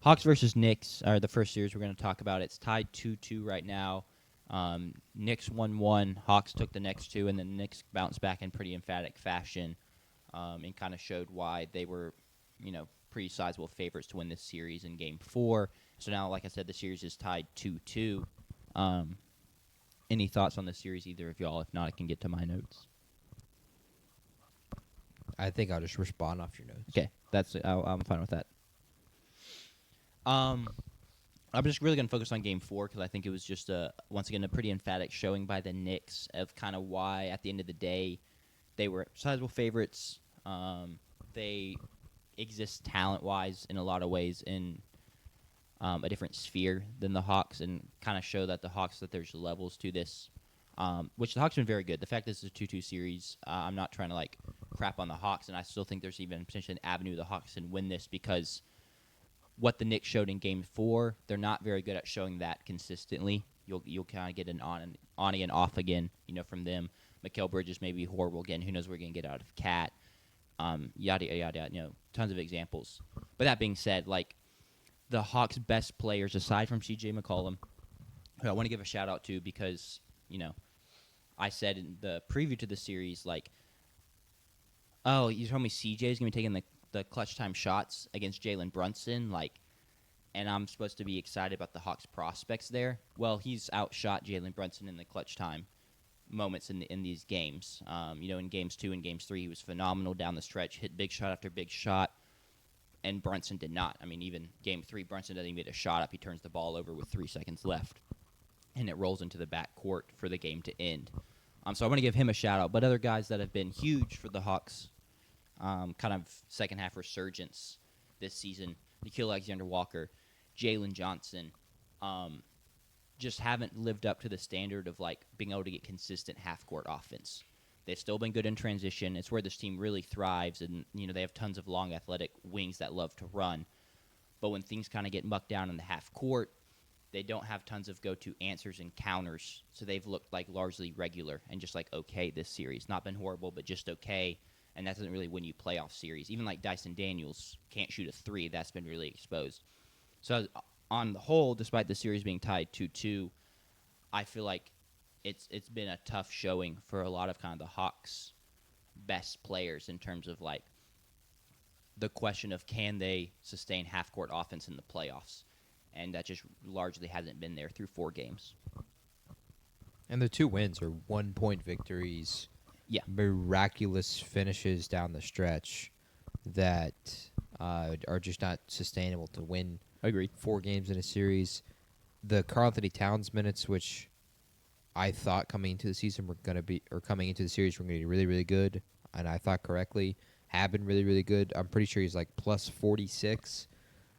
Hawks versus Knicks are the first series we're going to talk about. It's tied 2-2 right now. Knicks won one. Hawks took the next two, and then the Knicks bounced back in pretty emphatic fashion and kind of showed why they were, pretty sizable favorites to win this series in Game 4. So now, like I said, the series is tied 2-2. Any thoughts on this series, either of y'all? If not, I can get to my notes. I think I'll just respond off your notes. Okay, I'm fine with that. I'm just really going to focus on Game 4 because I think it was just, once again, a pretty emphatic showing by the Knicks of kind of why, at the end of the day, they were sizable favorites. They exist talent-wise in a lot of ways in a different sphere than the Hawks, and kind of show that the Hawks, that there's levels to this, which the Hawks have been very good. The fact this is a 2-2 series, I'm not trying to, crap on the Hawks, and I still think there's even potentially an avenue the Hawks can win this because what the Knicks showed in Game 4, they're not very good at showing that consistently. You'll kind of get an on and off again, from them. Mikal Bridges may be horrible again. Who knows what we're going to get out of Cat. Yada, yada, yada, tons of examples. But that being said, the Hawks' best players, aside from C.J. McCollum, who I want to give a shout-out to because, I said in the preview to the series, oh, you told me C.J. is going to be taking the clutch time shots against Jalen Brunson, and I'm supposed to be excited about the Hawks' prospects there. Well, he's outshot Jalen Brunson in the clutch time moments in these games. In Games 2 and Games 3, he was phenomenal down the stretch, hit big shot after big shot, and Brunson did not. I mean, even Game 3, Brunson doesn't even get a shot up. He turns the ball over with 3 seconds left, and it rolls into the back court for the game to end. So I want to give him a shout-out. But other guys that have been huge for the Hawks, kind of second-half resurgence this season, Nickeil Alexander-Walker, Jalen Johnson, just haven't lived up to the standard of, being able to get consistent half-court offense. They've still been good in transition. It's where this team really thrives, and, they have tons of long, athletic wings that love to run. But when things kind of get mucked down in the half-court, they don't have tons of go-to answers and counters, so they've looked largely regular and just okay this series. Not been horrible, but just okay, and that doesn't really win you playoff series. Even Dyson Daniels can't shoot a 3. That's been really exposed. So on the whole, despite the series being tied 2-2, I feel like it's been a tough showing for a lot of kind of the Hawks' best players in terms of the question of can they sustain half-court offense in the playoffs. And that just largely hasn't been there through 4 games. And the 2 wins are 1-point victories. Yeah. Miraculous finishes down the stretch that are just not sustainable to win. Agreed. 4 games in a series. The Karl-Anthony Towns minutes, which I thought coming into the season coming into the series were going to be really, really good, and I thought correctly, have been really, really good. I'm pretty sure he's plus 46.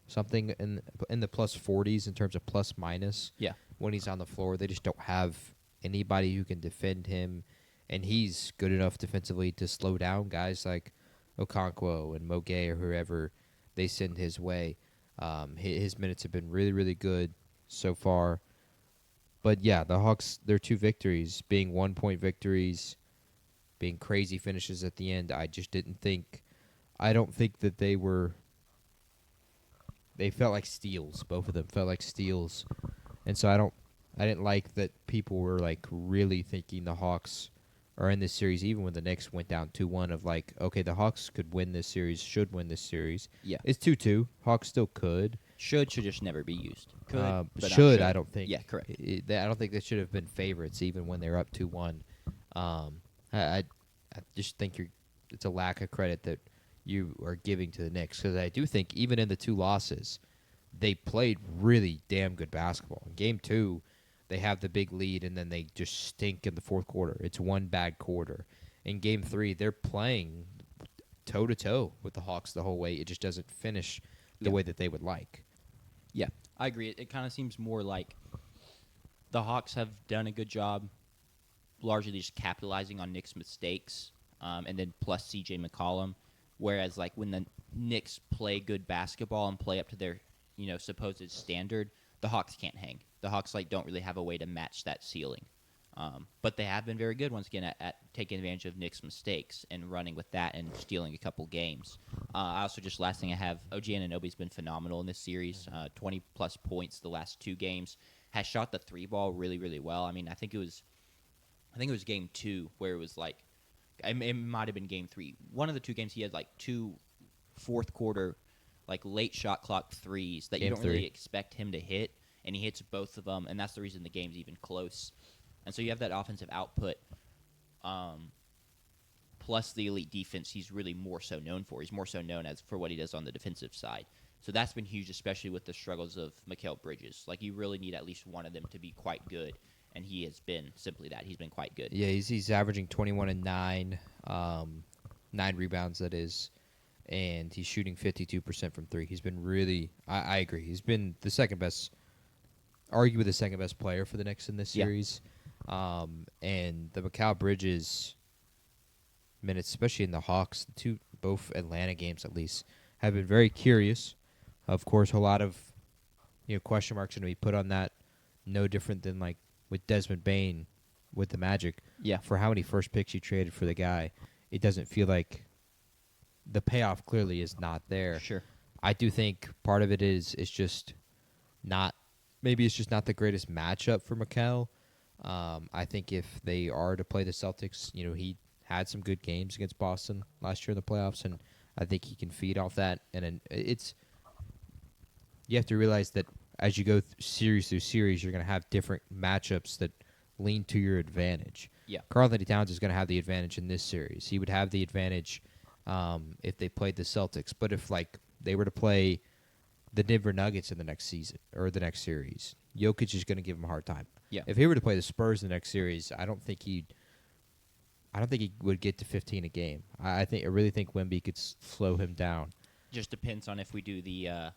Something in the plus 40s in terms of plus minus. Yeah. When he's on the floor, they just don't have anybody who can defend him, and he's good enough defensively to slow down guys like Okonkwo and Moguet or whoever they send his way. His minutes have been really, really good so far. But yeah, the Hawks, their 2 victories being 1-point victories, being crazy finishes at the end. I don't think that they were. They felt like steals. Both of them felt like steals, and so I didn't like that people were really thinking the Hawks are in this series, even when the Knicks went down 2-1. Of okay, the Hawks could win this series, should win this series. Yeah, it's 2-2. Hawks still could. Should just never be used. Could, but should I don't think. Yeah, correct. I don't think they should have been favorites even when they're up 2-1. I just think it's a lack of credit that you are giving to the Knicks, because I do think even in the 2 losses, they played really damn good basketball. In Game 2, they have the big lead, and then they just stink in the 4th quarter. It's 1 bad quarter. In Game 3, they're playing toe-to-toe with the Hawks the whole way. It just doesn't finish the way that they would like. Yeah, I agree. It kind of seems more like the Hawks have done a good job largely just capitalizing on Knicks' mistakes, and then plus C.J. McCollum. Whereas, when the Knicks play good basketball and play up to their, supposed standard, the Hawks can't hang. The Hawks, don't really have a way to match that ceiling. But they have been very good once again at taking advantage of Nick's mistakes and running with that and stealing a couple games. I also just last thing I have, OG Anunoby's been phenomenal in this series. 20 plus points the last 2 games. Has shot the 3 ball really really well. I mean I think it was game 2 where it was like it might have been game 3. One of the 2 games he had like 2 fourth quarter like late shot clock threes that you don't really expect him to hit, and he hits both of them, and that's the reason the game's even close. And so you have that offensive output, plus the elite defense he's really more so known for. He's more so known as for what he does on the defensive side. So that's been huge, especially with the struggles of Mikal Bridges. Like, you really need at least one of them to be quite good, and he has been simply that. He's been quite good. Yeah, he's averaging 21 and 9, 9 rebounds, that is, and he's shooting 52% from 3. He's been really, I agree, he's been the second best, arguably the second best player for the Knicks in this series. And the Mikal Bridges minutes, especially in the Hawks, both Atlanta games at least, have been very curious. Of course, a lot of question marks going to be put on that. No different than like with Desmond Bane with the Magic. Yeah. For how many first picks you traded for the guy, it doesn't feel like the payoff clearly is not there. Sure. I do think part of it is just not. Maybe it's just not the greatest matchup for Mikal. I think if they are to play the Celtics, he had some good games against Boston last year in the playoffs, and I think he can feed off that. And you have to realize that as you go series through series, you're going to have different matchups that lean to your advantage. Yeah. Karl-Anthony Towns is going to have the advantage in this series. He would have the advantage if they played the Celtics. But if they were to play the Denver Nuggets in the next season or the next series, Jokic is going to give him a hard time. Yeah. If he were to play the Spurs in the next series, I don't think he would get to 15 a game. I really think Wemby could slow him down. Just depends on if we do the.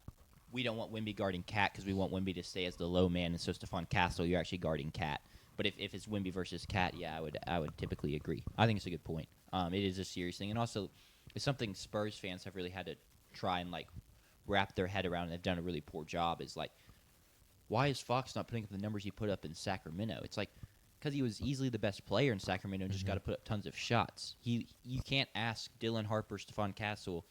We don't want Wemby guarding Cat because we want Wemby to stay as the low man, and so Stephon Castle, you're actually guarding Cat. But if it's Wemby versus Cat, yeah, I would typically agree. I think it's a good point. It is a serious thing, and also it's something Spurs fans have really had to try and wrap their head around, and they've done a really poor job. Is why is Fox not putting up the numbers he put up in Sacramento? It's because he was easily the best player in Sacramento and just got to put up tons of shots. You can't ask Dylan Harper, Stephon Castle,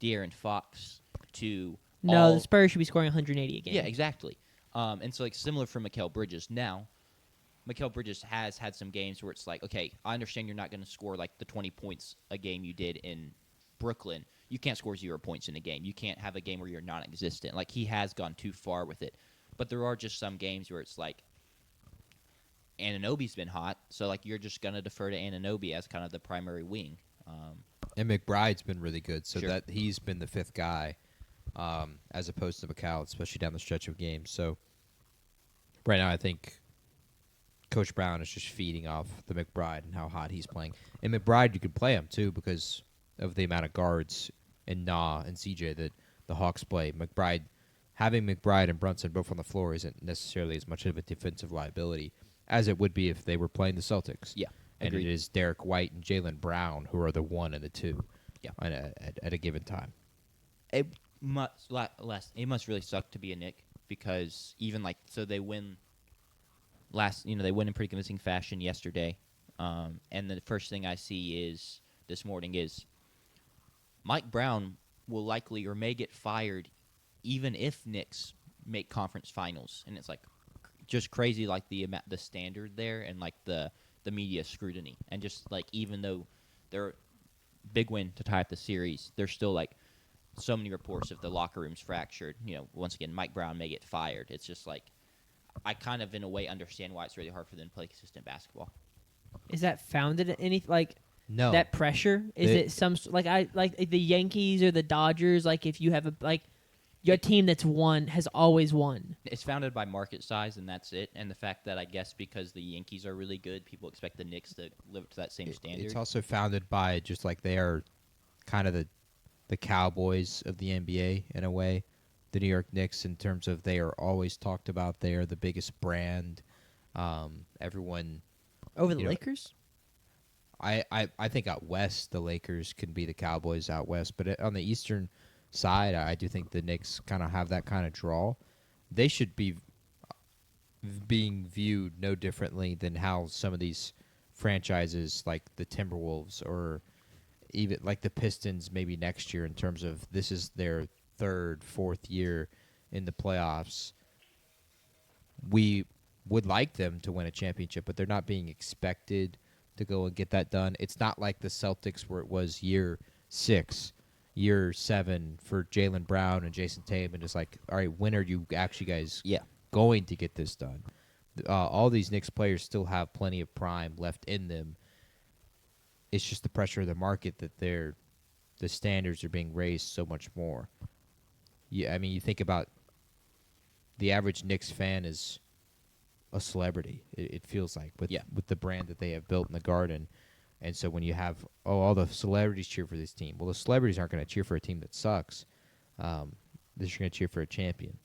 De'Aaron Fox to. No, the Spurs should be scoring 180 a game. Yeah, exactly. And so similar for Mikal Bridges. Now, Mikal Bridges has had some games where it's okay, I understand you're not going to score the 20 points a game you did in Brooklyn. You can't score 0 points in a game. You can't have a game where you're non-existent. He has gone too far with it. But there are just some games where it's Anunoby's been hot, so you're just going to defer to Anunoby as kind of the primary wing. And McBride's been really good, so Sure. that he's been the fifth guy, as opposed to Mikal, especially down the stretch of games. So right now, I think Coach Brown is just feeding off the McBride and how hot he's playing. And McBride, you could play him too because of the amount of guards and Nah and CJ that the Hawks play. Having McBride and Brunson both on the floor isn't necessarily as much of a defensive liability as it would be if they were playing the Celtics. Yeah, and agreed. it is Derek White and Jaylen Brown who are the 1 and the 2. Yeah. At a given time. It must really suck to be a Knick because even so they win they win in pretty convincing fashion yesterday, and the first thing I see this morning is Mike Brown will likely or may get fired even if Knicks make conference finals, and it's just crazy the standard there and the media scrutiny, and just even though they're big win to tie up the series, there's still so many reports of the locker room's fractured. Once again, Mike Brown may get fired. It's just I kind of in a way understand why it's really hard for them to play consistent basketball. Is that founded in any No. that pressure? Is it some the Yankees or the Dodgers? If you have your team that's won has always won. It's founded by market size, and that's it. And the fact that I guess because the Yankees are really good, people expect the Knicks to live up to that same standard. It's also founded by just they are kind of the Cowboys of the NBA in a way. The New York Knicks, in terms of they are always talked about. They are the biggest brand. Everyone Over the Lakers? I think out west the Lakers can be the Cowboys out west, but on the eastern side, I do think the Knicks kind of have that kind of draw. They should be being viewed no differently than how some of these franchises like the Timberwolves or even like the Pistons maybe next year in terms of this is their third, fourth year in the playoffs. We would like them to win a championship, but they're not being expected to go and get that done. It's not like the Celtics where it was year 6, year 7 for Jaylen Brown and Jason Tatum, and it's like, all right, when are you actually guys Yeah. going to get this done? All these Knicks players still have plenty of prime left in them. It's just the pressure of the market that the standards are being raised so much more. Yeah, I mean, you think about the average Knicks fan is a celebrity. It feels like with the brand that they have built in the Garden, and so when you have all the celebrities cheer for this team, well, the celebrities aren't going to cheer for a team that sucks. They're just going to cheer for a champion.